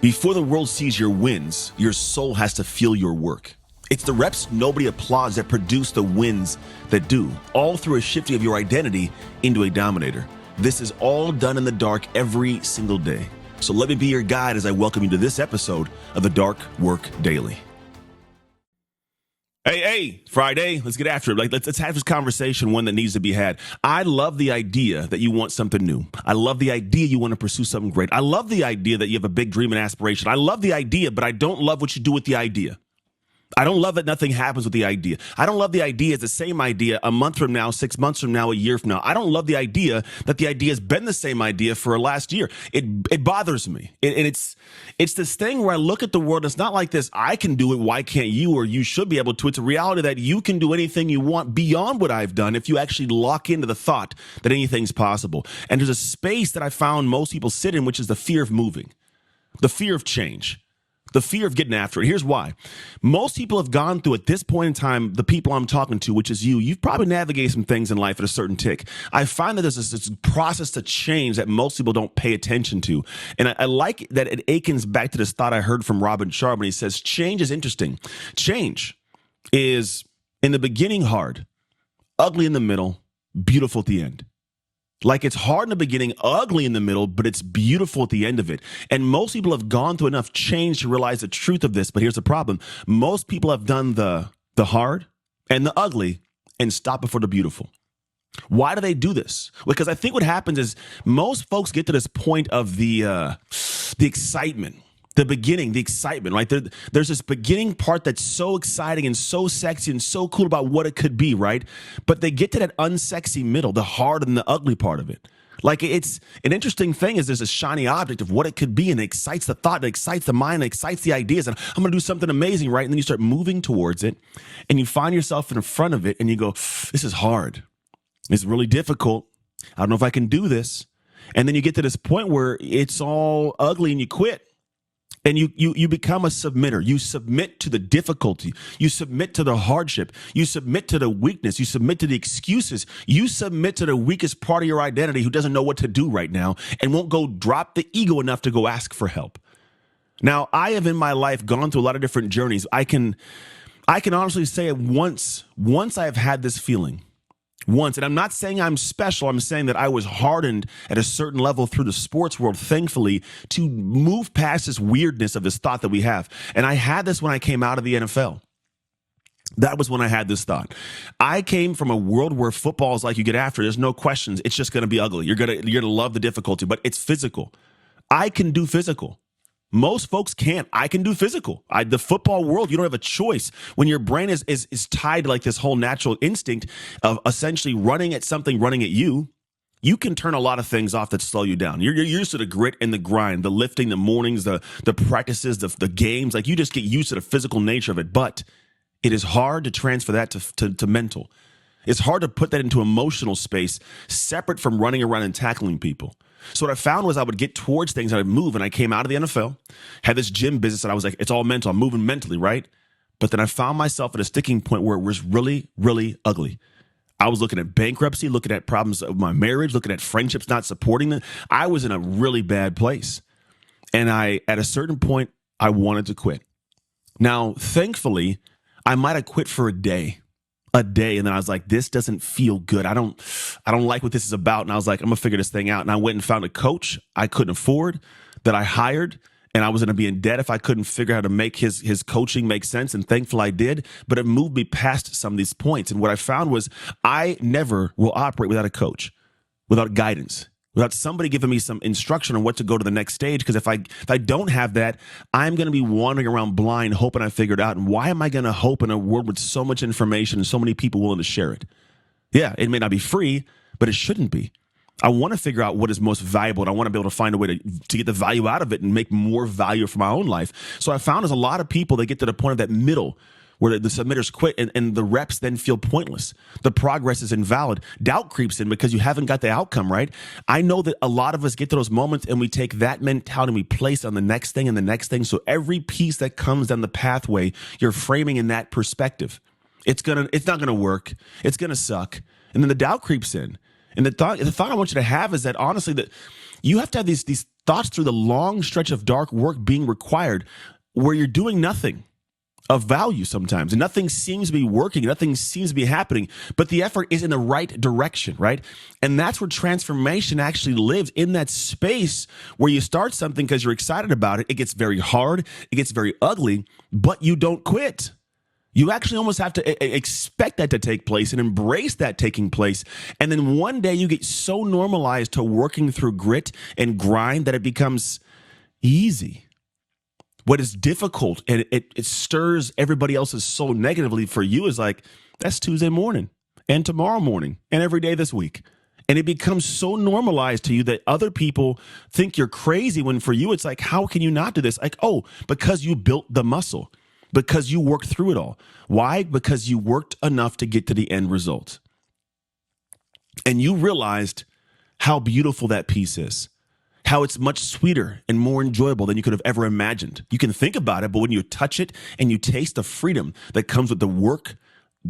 Before the world sees your wins, your soul has to feel your work. It's the reps nobody applauds that produce the wins that do, all through a shifting of your identity into a dominator. This is all done in the dark every single day. So let me be your guide as I welcome you to this episode of the Dark Work Daily. Hey, Friday, let's get after it. Let's have this conversation, one that needs to be had. I love the idea that you want something new. I love the idea you want to pursue something great. I love the idea that you have a big dream and aspiration. I love the idea, but I don't love what you do with the idea. I don't love that nothing happens with the idea. I don't love the idea it's the same idea a month from now, 6 months from now, a year from now. I don't love the idea that the idea has been the same idea for last year. It bothers me. And it's this thing where I look at the world. It's not like this, I can do it, why can't you? Or you should be able to. It's a reality that you can do anything you want beyond what I've done if you actually lock into the thought that anything's possible. And there's a space that I found most people sit in, which is the fear of moving, the fear of change. The fear of getting after it. Here's why. Most people have gone through, at this point in time, the people I'm talking to, which is you've probably navigated some things in life at a certain tick. I find that there's this process to change that most people don't pay attention to. And I like that it akens back to this thought I heard from Robin Sharp when he says, change is interesting. Change is, in the beginning, hard, ugly in the middle, beautiful at the end. Like it's hard in the beginning, ugly in the middle, but it's beautiful at the end of it. And most people have gone through enough change to realize the truth of this. But here's the problem. Most people have done the hard and the ugly and stopped before the beautiful. Why do they do this? Because I think what happens is most folks get to this point of the excitement. The beginning, the excitement, right? There's this beginning part that's so exciting and so sexy and so cool about what it could be, right? But they get to that unsexy middle, the hard and the ugly part of it. Like it's an interesting thing is there's a shiny object of what it could be and it excites the thought, it excites the mind, it excites the ideas. And I'm going to do something amazing, right? And then you start moving towards it and you find yourself in front of it and you go, this is hard. It's really difficult. I don't know if I can do this. And then you get to this point where it's all ugly and you quit. And you become a submitter. You submit to the difficulty. You submit to the hardship. You submit to the weakness. You submit to the excuses. You submit to the weakest part of your identity who doesn't know what to do right now and won't go drop the ego enough to go ask for help. Now, I have in my life gone through a lot of different journeys. I can honestly say once I have had this feeling. Once, and I'm not saying I'm special. I'm saying that I was hardened at a certain level through the sports world, thankfully, to move past this weirdness of this thought that we have. And I had this when I came out of the NFL. That was when I had this thought. I came from a world where football is like you get after. There's no questions. It's just going to be ugly. You're gonna love the difficulty, but it's physical. I can do physical. Most folks can't. I can do physical. The football world, you don't have a choice. When your brain is tied to like this whole natural instinct of essentially running at something, running at you, you can turn a lot of things off that slow you down. You're used to the grit and the grind, the lifting, the mornings, the practices, the games. Like you just get used to the physical nature of it. But it is hard to transfer that to mental. It's hard to put that into emotional space separate from running around and tackling people. So what I found was I would get towards things and I'd move, and I came out of the NFL, had this gym business, and I was like, it's all mental. I'm moving mentally, right? But then I found myself at a sticking point where it was really, really ugly. I was looking at bankruptcy, looking at problems of my marriage, looking at friendships not supporting them. I was in a really bad place. And at a certain point, I wanted to quit. Now, thankfully, I might have quit for a day. And then I was like, this doesn't feel good. I don't like what this is about. And I was like, I'm gonna figure this thing out. And I went and found a coach I couldn't afford that I hired, and I was gonna be in debt if I couldn't figure out how to make his coaching make sense. And thankfully I did, but it moved me past some of these points. And what I found was I never will operate without a coach, without guidance, without somebody giving me some instruction on what to go to the next stage. Because if I don't have that, I'm going to be wandering around blind, hoping I figure it out. And why am I going to hope in a world with so much information and so many people willing to share it? Yeah, it may not be free, but it shouldn't be. I want to figure out what is most valuable, and I want to be able to find a way to get the value out of it and make more value for my own life. So I found there's a lot of people that get to the point of that middle where the submitters quit and the reps then feel pointless. The progress is invalid. Doubt creeps in because you haven't got the outcome right. I know that a lot of us get to those moments and we take that mentality and we place on the next thing and the next thing. So every piece that comes down the pathway, you're framing in that perspective. It's not gonna work. It's gonna suck. And then the doubt creeps in. And the thought I want you to have is that honestly that you have to have these thoughts through the long stretch of dark work being required where you're doing nothing of value sometimes, and nothing seems to be working, nothing seems to be happening, but the effort is in the right direction, right? And that's where transformation actually lives, in that space where you start something because you're excited about it. It gets very hard, it gets very ugly, but you don't quit. You actually almost have to expect that to take place and embrace that taking place. And then one day you get so normalized to working through grit and grind that it becomes easy. What is difficult and it stirs everybody else's soul negatively for you is like, that's Tuesday morning and tomorrow morning and every day this week. And it becomes so normalized to you that other people think you're crazy, when for you, it's like, how can you not do this? Like, oh, because you built the muscle, because you worked through it all. Why? Because you worked enough to get to the end result. And you realized how beautiful that piece is. How it's much sweeter and more enjoyable than you could have ever imagined. You can think about it, but when you touch it and you taste the freedom that comes with the work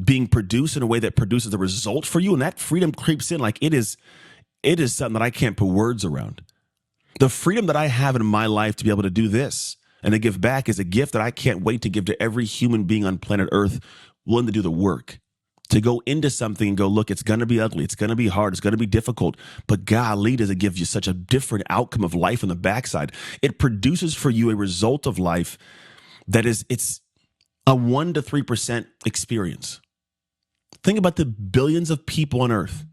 being produced in a way that produces a result for you, and that freedom creeps in like it is something that I can't put words around. The freedom that I have in my life to be able to do this and to give back is a gift that I can't wait to give to every human being on planet Earth willing to do the work. To go into something and go, look, it's going to be ugly. It's going to be hard. It's going to be difficult. But golly, does it give you such a different outcome of life on the backside? It produces for you a result of life that it's a 1% to 3% experience. Think about the billions of people on Earth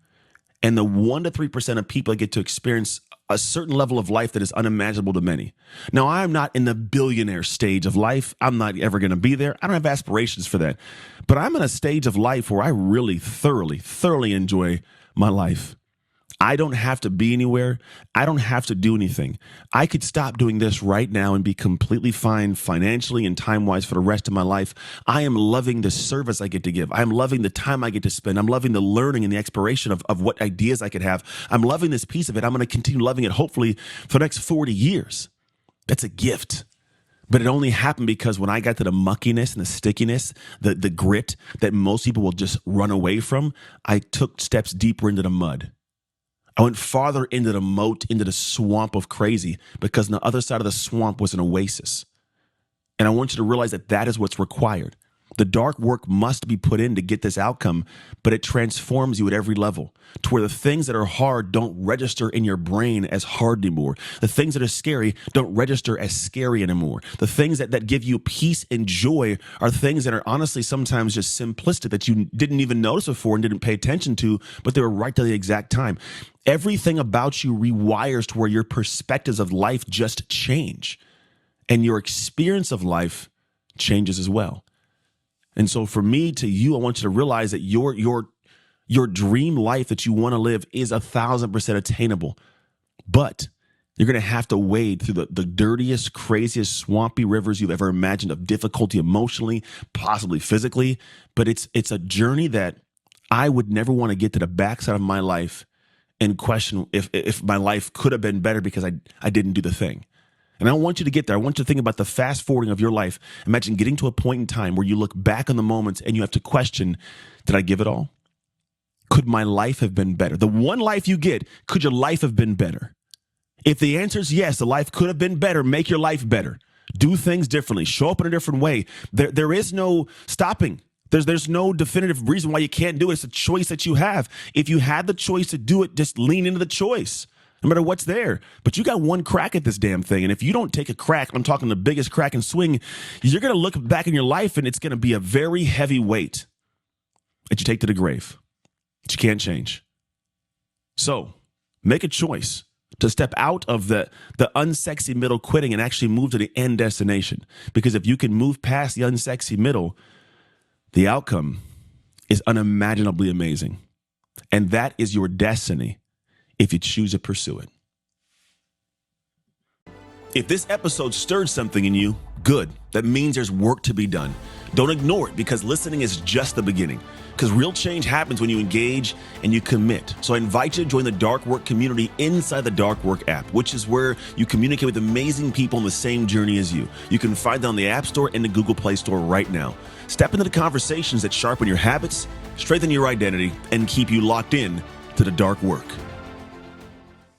and the 1% to 3% of people that get to experience a certain level of life that is unimaginable to many. Now, I'm not in the billionaire stage of life. I'm not ever going to be there. I don't have aspirations for that. But I'm in a stage of life where I really thoroughly enjoy my life. I don't have to be anywhere. I don't have to do anything. I could stop doing this right now and be completely fine financially and time-wise for the rest of my life. I am loving the service I get to give. I'm loving the time I get to spend. I'm loving the learning and the exploration of what ideas I could have. I'm loving this piece of it. I'm going to continue loving it, hopefully, for the next 40 years. That's a gift. But it only happened because when I got to the muckiness and the stickiness, the grit that most people will just run away from, I took steps deeper into the mud. I went farther into the moat, into the swamp of crazy, because on the other side of the swamp was an oasis. And I want you to realize that that is what's required. The dark work must be put in to get this outcome, but it transforms you at every level to where the things that are hard don't register in your brain as hard anymore. The things that are scary don't register as scary anymore. The things that give you peace and joy are things that are honestly sometimes just simplistic that you didn't even notice before and didn't pay attention to, but they were right to the exact time. Everything about you rewires to where your perspectives of life just change, and your experience of life changes as well. And so for me to you, I want you to realize that your dream life that you want to live is 1,000% attainable. But you're going to have to wade through the dirtiest, craziest, swampy rivers you've ever imagined of difficulty emotionally, possibly physically. But it's a journey that I would never want to get to the backside of my life and question if my life could have been better because I didn't do the thing. And I don't want you to get there. I want you to think about the fast forwarding of your life. Imagine getting to a point in time where you look back on the moments and you have to question, did I give it all? Could my life have been better? The one life you get, could your life have been better? If the answer is yes, the life could have been better, make your life better. Do things differently. Show up in a different way. There is no stopping. There's no definitive reason why you can't do it. It's a choice that you have. If you had the choice to do it, just lean into the choice. No matter what's there. But you got one crack at this damn thing. And if you don't take a crack, I'm talking the biggest crack and swing, you're going to look back in your life and it's going to be a very heavy weight that you take to the grave that you can't change. So make a choice to step out of the unsexy middle quitting and actually move to the end destination. Because if you can move past the unsexy middle, the outcome is unimaginably amazing. And that is your destiny if you choose to pursue it. If this episode stirred something in you, good. That means there's work to be done. Don't ignore it, because listening is just the beginning. Because real change happens when you engage and you commit. So I invite you to join the Dark Work community inside the Dark Work app, which is where you communicate with amazing people on the same journey as you. You can find it on the App Store and the Google Play Store right now. Step into the conversations that sharpen your habits, strengthen your identity, and keep you locked in to the dark work.